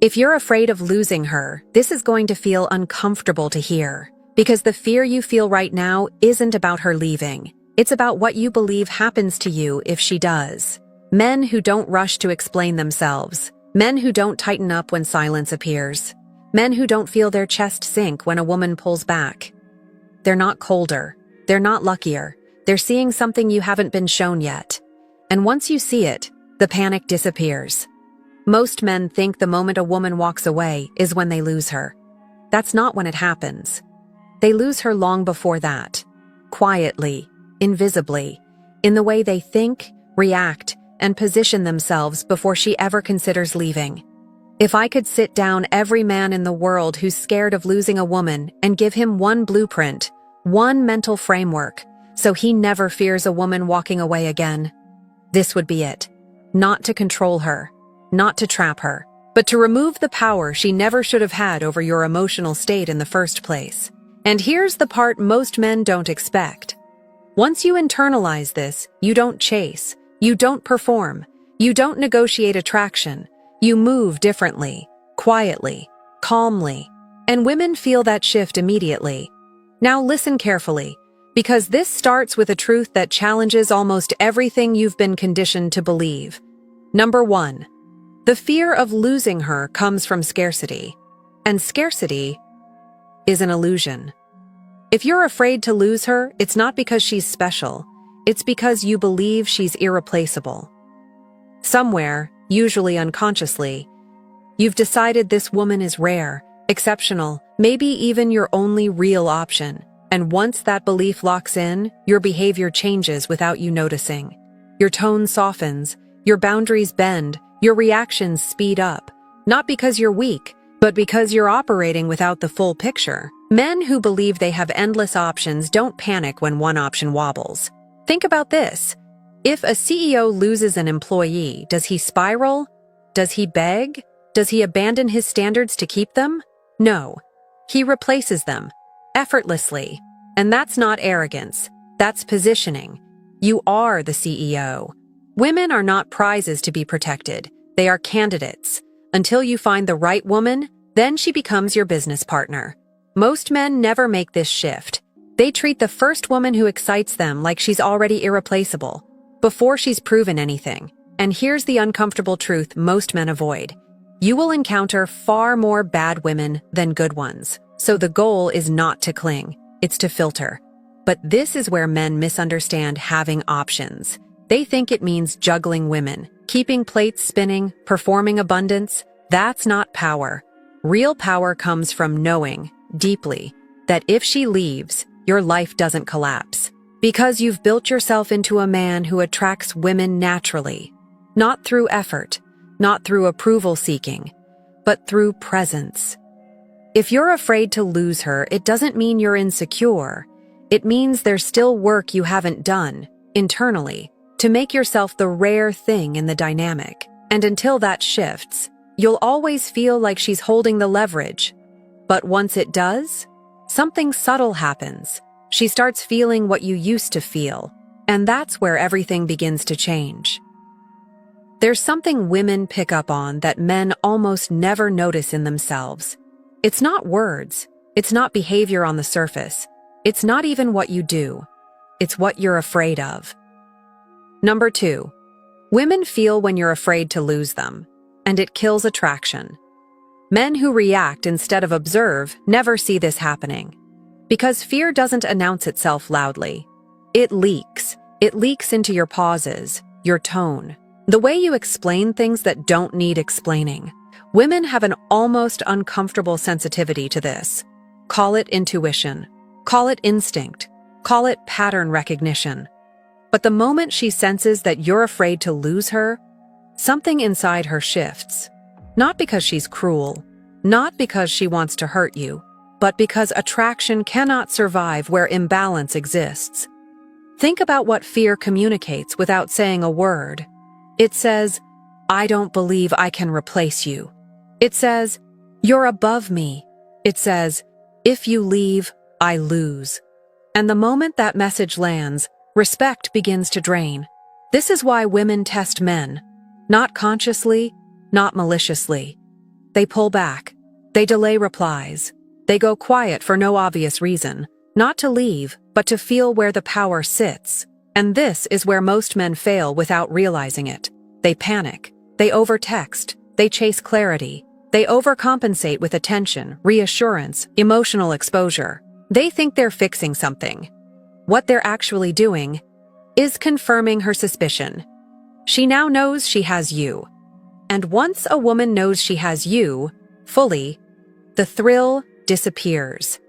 If you're afraid of losing her, this is going to feel uncomfortable to hear, because the fear you feel right now isn't about her leaving. It's about what you believe happens to you if she does. Men who don't rush to explain themselves. Men who don't tighten up when silence appears. Men who don't feel their chest sink when a woman pulls back. They're not colder. They're not luckier. They're seeing something you haven't been shown yet. And once you see it, the panic disappears. Most men think the moment a woman walks away is when they lose her. That's not when it happens. They lose her long before that. Quietly, invisibly, in the way they think, react, and position themselves before she ever considers leaving. If I could sit down every man in the world who's scared of losing a woman and give him one blueprint, one mental framework, so he never fears a woman walking away again, this would be it. Not to control her, not to trap her, but to remove the power she never should have had over your emotional state in the first place. And here's the part most men don't expect. Once you internalize this, you don't chase, you don't perform, you don't negotiate attraction, you move differently, quietly, calmly, and women feel that shift immediately. Now listen carefully, because this starts with a truth that challenges almost everything you've been conditioned to believe. Number 1. The fear of losing her comes from scarcity, and scarcity is an illusion. If you're afraid to lose her, it's not because she's special. It's because you believe she's irreplaceable. Somewhere, usually unconsciously, you've decided this woman is rare, exceptional, maybe even your only real option. And once that belief locks in, your behavior changes without you noticing. Your tone softens, your boundaries bend, your reactions speed up. Not because you're weak, but because you're operating without the full picture. Men who believe they have endless options don't panic when one option wobbles. Think about this. If a CEO loses an employee, does he spiral? Does he beg? Does he abandon his standards to keep them? No. He replaces them, effortlessly. And that's not arrogance. That's positioning. You are the CEO. Women are not prizes to be protected. They are candidates. Until you find the right woman, then she becomes your business partner. Most men never make this shift. They treat the first woman who excites them like she's already irreplaceable, before she's proven anything. And here's the uncomfortable truth most men avoid. You will encounter far more bad women than good ones. So the goal is not to cling, it's to filter. But this is where men misunderstand having options. They think it means juggling women, keeping plates spinning, performing abundance. That's not power. Real power comes from knowing, deeply, that if she leaves, your life doesn't collapse. Because you've built yourself into a man who attracts women naturally. Not through effort, not through approval seeking, but through presence. If you're afraid to lose her, it doesn't mean you're insecure. It means there's still work you haven't done, internally, to make yourself the rare thing in the dynamic. And until that shifts, you'll always feel like she's holding the leverage. But once it does, something subtle happens. She starts feeling what you used to feel, and that's where everything begins to change. There's something women pick up on that men almost never notice in themselves. It's not words, it's not behavior on the surface, it's not even what you do, it's what you're afraid of. Number 2, women feel when you're afraid to lose them, and it kills attraction. Men who react instead of observe never see this happening. Because fear doesn't announce itself loudly. It leaks into your pauses, your tone, the way you explain things that don't need explaining. Women have an almost uncomfortable sensitivity to this. Call it intuition, call it instinct, call it pattern recognition. But the moment she senses that you're afraid to lose her, something inside her shifts. Not because she's cruel, not because she wants to hurt you, but because attraction cannot survive where imbalance exists. Think about what fear communicates without saying a word. It says, I don't believe I can replace you. It says, you're above me. It says, if you leave, I lose. And the moment that message lands, respect begins to drain. This is why women test men. Not consciously, not maliciously, They pull back. They delay replies. They go quiet for no obvious reason, not to leave, but to feel where the power sits. And this is where most men fail without realizing it. They panic. They overtext. They chase clarity. They overcompensate with attention, reassurance, emotional exposure. They think they're fixing something. What they're actually doing is confirming her suspicion. She now knows she has you. And once a woman knows she has you, fully, the thrill disappears.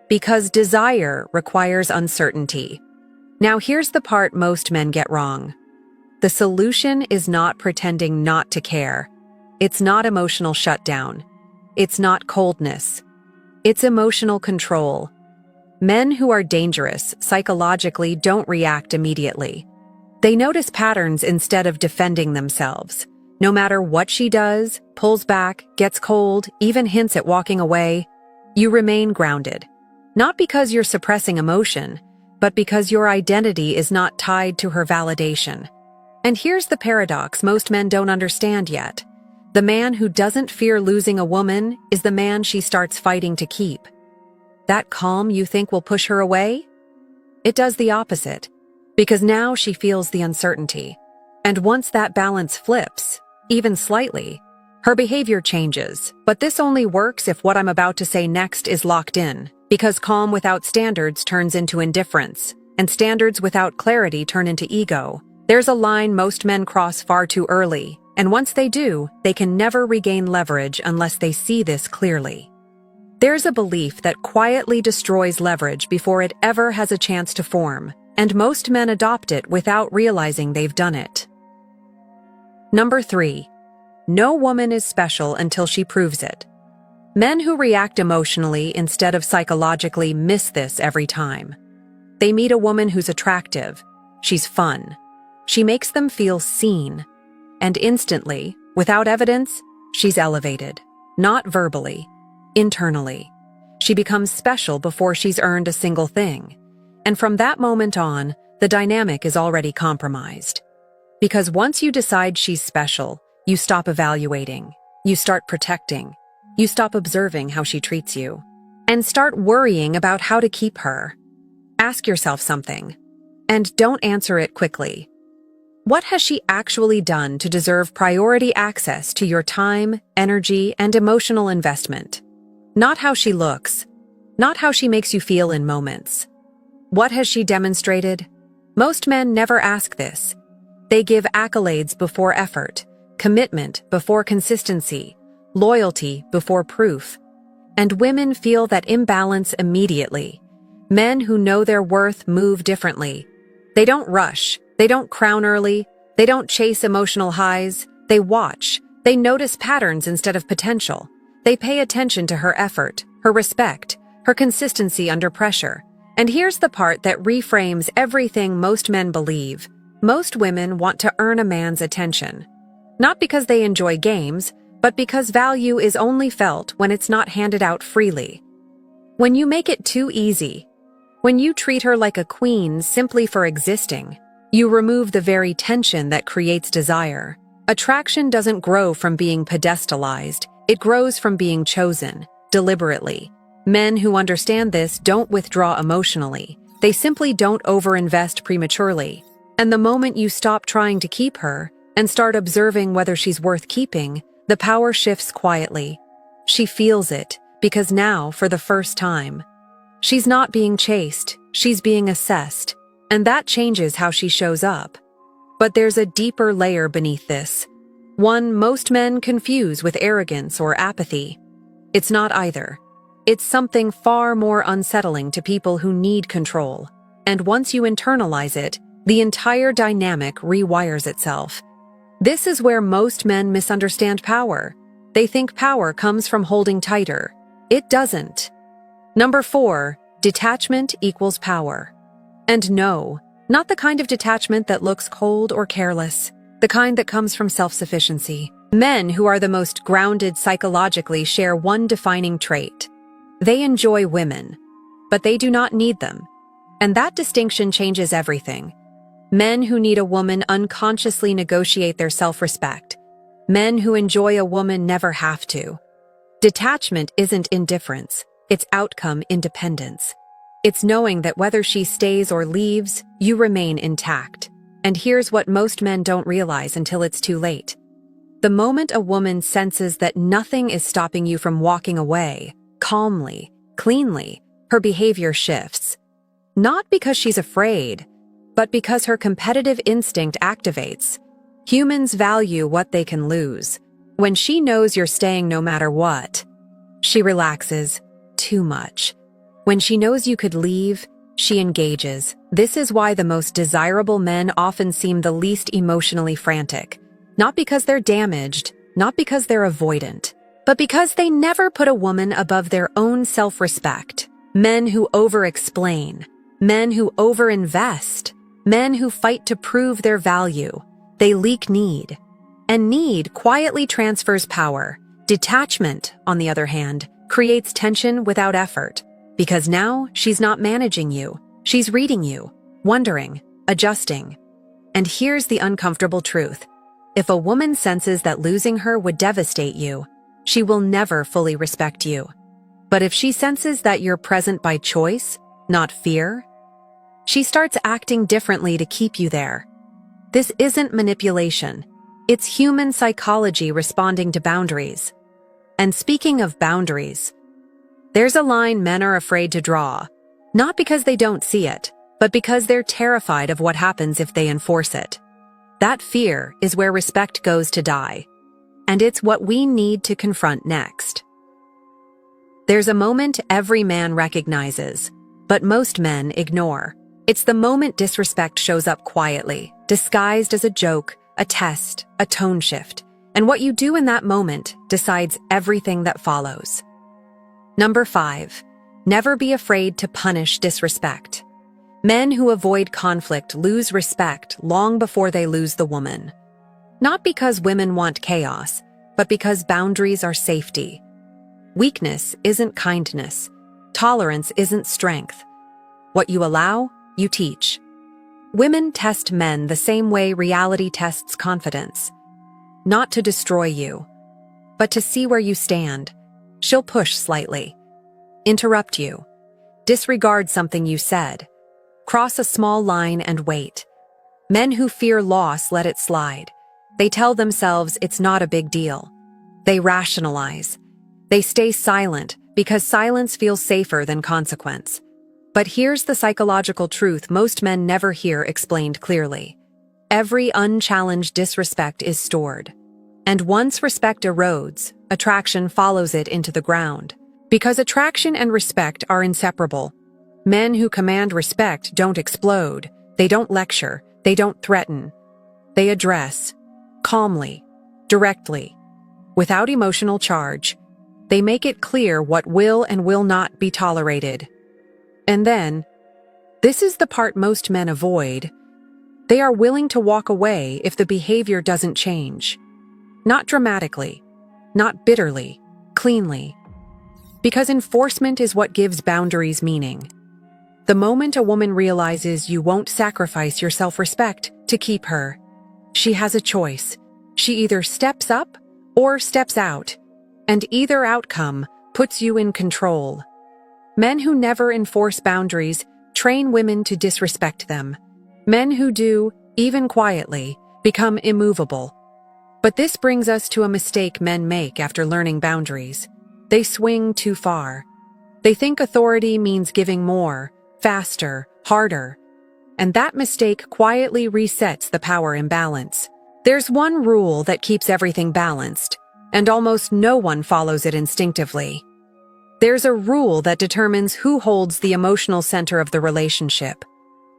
Because desire requires uncertainty. Now here's the part most men get wrong. The solution is not pretending not to care. It's not emotional shutdown. It's not coldness. It's emotional control. Men who are dangerous psychologically don't react immediately. They notice patterns instead of defending themselves. No matter what she does, pulls back, gets cold, even hints at walking away, you remain grounded. Not because you're suppressing emotion, but because your identity is not tied to her validation. And here's the paradox most men don't understand yet. The man who doesn't fear losing a woman is the man she starts fighting to keep. That calm you think will push her away? It does the opposite, because now she feels the uncertainty. And once that balance flips, even slightly, her behavior changes. But this only works if what I'm about to say next is locked in, because calm without standards turns into indifference, and standards without clarity turn into ego. There's a line most men cross far too early, and once they do, they can never regain leverage unless they see this clearly. There's a belief that quietly destroys leverage before it ever has a chance to form, and most men adopt it without realizing they've done it. Number 3. No woman is special until she proves it. Men who react emotionally instead of psychologically miss this every time. They meet a woman who's attractive. She's fun. She makes them feel seen. And instantly, without evidence, she's elevated. Not verbally, internally. She becomes special before she's earned a single thing. And from that moment on, the dynamic is already compromised. Because once you decide she's special, you stop evaluating, you start protecting, you stop observing how she treats you, and start worrying about how to keep her. Ask yourself something, and don't answer it quickly. What has she actually done to deserve priority access to your time, energy, and emotional investment? Not how she looks, not how she makes you feel in moments. What has she demonstrated? Most men never ask this. They give accolades before effort, commitment before consistency, loyalty before proof. And women feel that imbalance immediately. Men who know their worth move differently. They don't rush. They don't crown early. They don't chase emotional highs. They watch. They notice patterns instead of potential. They pay attention to her effort, her respect, her consistency under pressure. And here's the part that reframes everything most men believe. Most women want to earn a man's attention. Not because they enjoy games, but because value is only felt when it's not handed out freely. When you make it too easy, when you treat her like a queen simply for existing, you remove the very tension that creates desire. Attraction doesn't grow from being pedestalized, it grows from being chosen, deliberately. Men who understand this don't withdraw emotionally, they simply don't overinvest prematurely. And the moment you stop trying to keep her and start observing whether she's worth keeping, the power shifts quietly. She feels it, because now, for the first time, she's not being chased, she's being assessed, and that changes how she shows up. But there's a deeper layer beneath this, one most men confuse with arrogance or apathy. It's not either. It's something far more unsettling to people who need control. And once you internalize it, the entire dynamic rewires itself. This is where most men misunderstand power. They think power comes from holding tighter. It doesn't. Number 4, detachment equals power. And no, not the kind of detachment that looks cold or careless, the kind that comes from self-sufficiency. Men who are the most grounded psychologically share one defining trait. They enjoy women, but they do not need them. And that distinction changes everything. Men who need a woman unconsciously negotiate their self-respect. Men who enjoy a woman never have to. Detachment isn't indifference, it's outcome independence. It's knowing that whether she stays or leaves, you remain intact. And here's what most men don't realize until it's too late. The moment a woman senses that nothing is stopping you from walking away, calmly, cleanly, her behavior shifts. Not because she's afraid, but because her competitive instinct activates. Humans value what they can lose. When she knows you're staying no matter what, she relaxes too much. When she knows you could leave, she engages. This is why the most desirable men often seem the least emotionally frantic. Not because they're damaged, not because they're avoidant, but because they never put a woman above their own self-respect. Men who over-explain, men who over-invest, men who fight to prove their value. They leak need. And need quietly transfers power. Detachment, on the other hand, creates tension without effort. Because now she's not managing you. She's reading you, wondering, adjusting. And here's the uncomfortable truth. If a woman senses that losing her would devastate you, she will never fully respect you. But if she senses that you're present by choice, not fear, she starts acting differently to keep you there. This isn't manipulation. It's human psychology responding to boundaries. And speaking of boundaries, there's a line men are afraid to draw, not because they don't see it, but because they're terrified of what happens if they enforce it. That fear is where respect goes to die. And it's what we need to confront next. There's a moment every man recognizes, but most men ignore. It's the moment disrespect shows up quietly, disguised as a joke, a test, a tone shift. And what you do in that moment decides everything that follows. Number 5. Never be afraid to punish disrespect. Men who avoid conflict lose respect long before they lose the woman. Not because women want chaos, but because boundaries are safety. Weakness isn't kindness. Tolerance isn't strength. What you allow, you teach. Women test men the same way reality tests confidence. Not to destroy you, but to see where you stand. She'll push slightly, interrupt you, disregard something you said, cross a small line and wait. Men who fear loss let it slide. They tell themselves it's not a big deal. They rationalize. They stay silent because silence feels safer than consequence. But here's the psychological truth most men never hear explained clearly. Every unchallenged disrespect is stored. And once respect erodes, attraction follows it into the ground. Because attraction and respect are inseparable. Men who command respect don't explode. They don't lecture. They don't threaten. They address. Calmly. Directly. Without emotional charge. They make it clear what will and will not be tolerated. And then, this is the part most men avoid, they are willing to walk away if the behavior doesn't change. Not dramatically, not bitterly, cleanly. Because enforcement is what gives boundaries meaning. The moment a woman realizes you won't sacrifice your self-respect to keep her, she has a choice. She either steps up or steps out, and either outcome puts you in control. Men who never enforce boundaries train women to disrespect them. Men who do, even quietly, become immovable. But this brings us to a mistake men make after learning boundaries. They swing too far. They think authority means giving more, faster, harder. And that mistake quietly resets the power imbalance. There's one rule that keeps everything balanced, and almost no one follows it instinctively. There's a rule that determines who holds the emotional center of the relationship.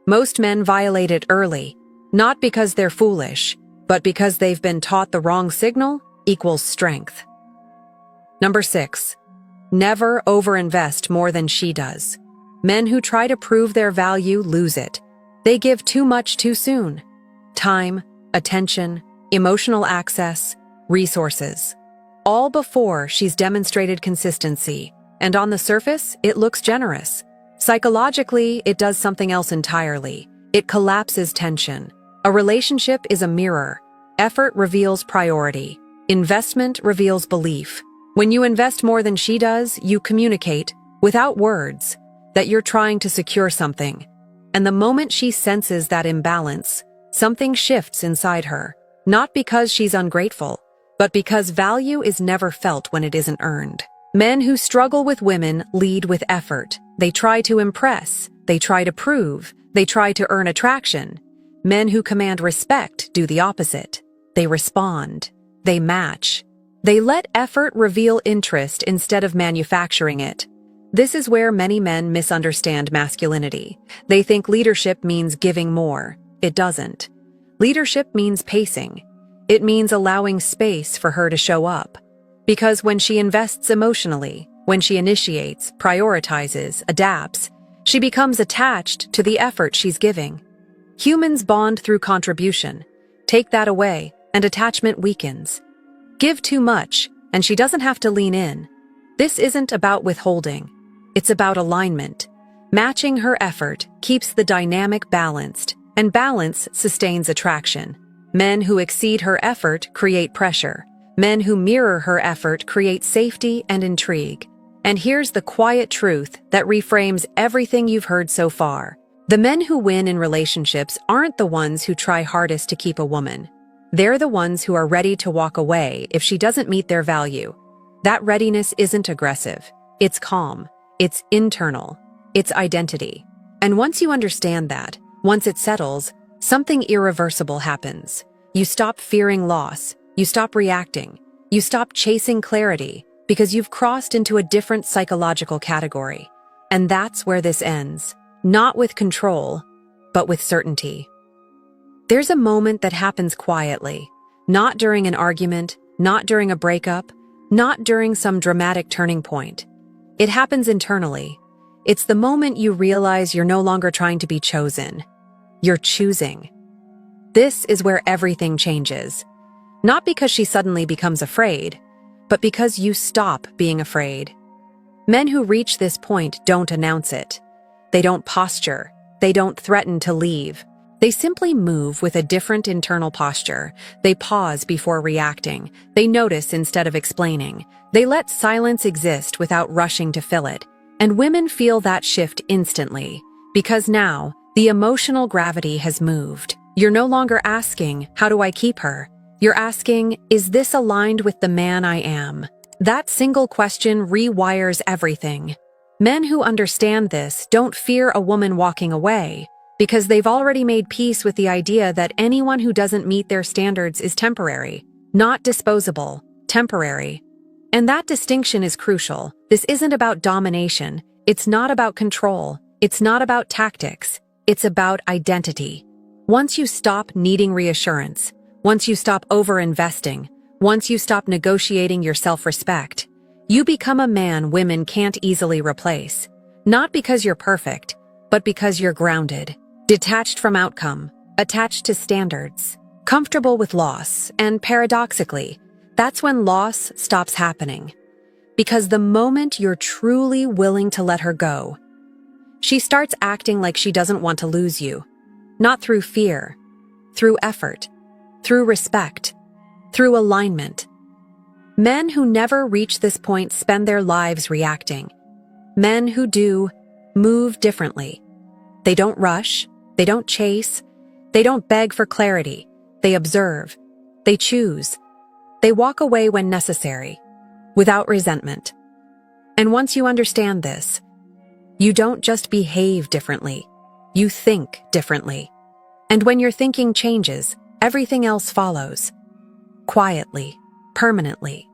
Most men violate it early, not because they're foolish, but because they've been taught the wrong signal equals strength. Number 6. Never overinvest more than she does. Men who try to prove their value lose it. They give too much too soon. Time, attention, emotional access, resources. All before she's demonstrated consistency. And on the surface, it looks generous. Psychologically, it does something else entirely. It collapses tension. A relationship is a mirror. Effort reveals priority. Investment reveals belief. When you invest more than she does, you communicate, without words, that you're trying to secure something. And the moment she senses that imbalance, something shifts inside her, not because she's ungrateful, but because value is never felt when it isn't earned. Men who struggle with women lead with effort. They try to impress, they try to prove, they try to earn attraction. Men who command respect do the opposite. They respond, they match. They let effort reveal interest instead of manufacturing it. This is where many men misunderstand masculinity. They think leadership means giving more. It doesn't. Leadership means pacing. It means allowing space for her to show up. Because when she invests emotionally, when she initiates, prioritizes, adapts, she becomes attached to the effort she's giving. Humans bond through contribution. Take that away, and attachment weakens. Give too much, and she doesn't have to lean in. This isn't about withholding. It's about alignment. Matching her effort keeps the dynamic balanced, and balance sustains attraction. Men who exceed her effort create pressure. Men who mirror her effort create safety and intrigue. And here's the quiet truth that reframes everything you've heard so far. The men who win in relationships aren't the ones who try hardest to keep a woman. They're the ones who are ready to walk away if she doesn't meet their value. That readiness isn't aggressive. It's calm. It's internal. It's identity. And once you understand that, once it settles, something irreversible happens. You stop fearing loss. You stop reacting. You stop chasing clarity because you've crossed into a different psychological category. And that's where this ends. Not with control, but with certainty. There's a moment that happens quietly, not during an argument, not during a breakup, not during some dramatic turning point. It happens internally. It's the moment you realize you're no longer trying to be chosen. You're choosing. This is where everything changes. Not because she suddenly becomes afraid, but because you stop being afraid. Men who reach this point don't announce it. They don't posture. They don't threaten to leave. They simply move with a different internal posture. They pause before reacting. They notice instead of explaining. They let silence exist without rushing to fill it. And women feel that shift instantly. Because now, the emotional gravity has moved. You're no longer asking, how do I keep her? You're asking, is this aligned with the man I am? That single question rewires everything. Men who understand this don't fear a woman walking away, because they've already made peace with the idea that anyone who doesn't meet their standards is temporary, not disposable, temporary. And that distinction is crucial. This isn't about domination. It's not about control. It's not about tactics. It's about identity. Once you stop needing reassurance, once you stop over-investing, once you stop negotiating your self-respect, you become a man women can't easily replace. Not because you're perfect, but because you're grounded, detached from outcome, attached to standards, comfortable with loss, and paradoxically, that's when loss stops happening. Because the moment you're truly willing to let her go, she starts acting like she doesn't want to lose you. Not through fear, through effort, through respect, through alignment. Men who never reach this point spend their lives reacting. Men who do move differently. They don't rush, they don't chase, they don't beg for clarity. They observe, they choose, they walk away when necessary, without resentment. And once you understand this, you don't just behave differently, you think differently. And when your thinking changes, everything else follows. Quietly, permanently.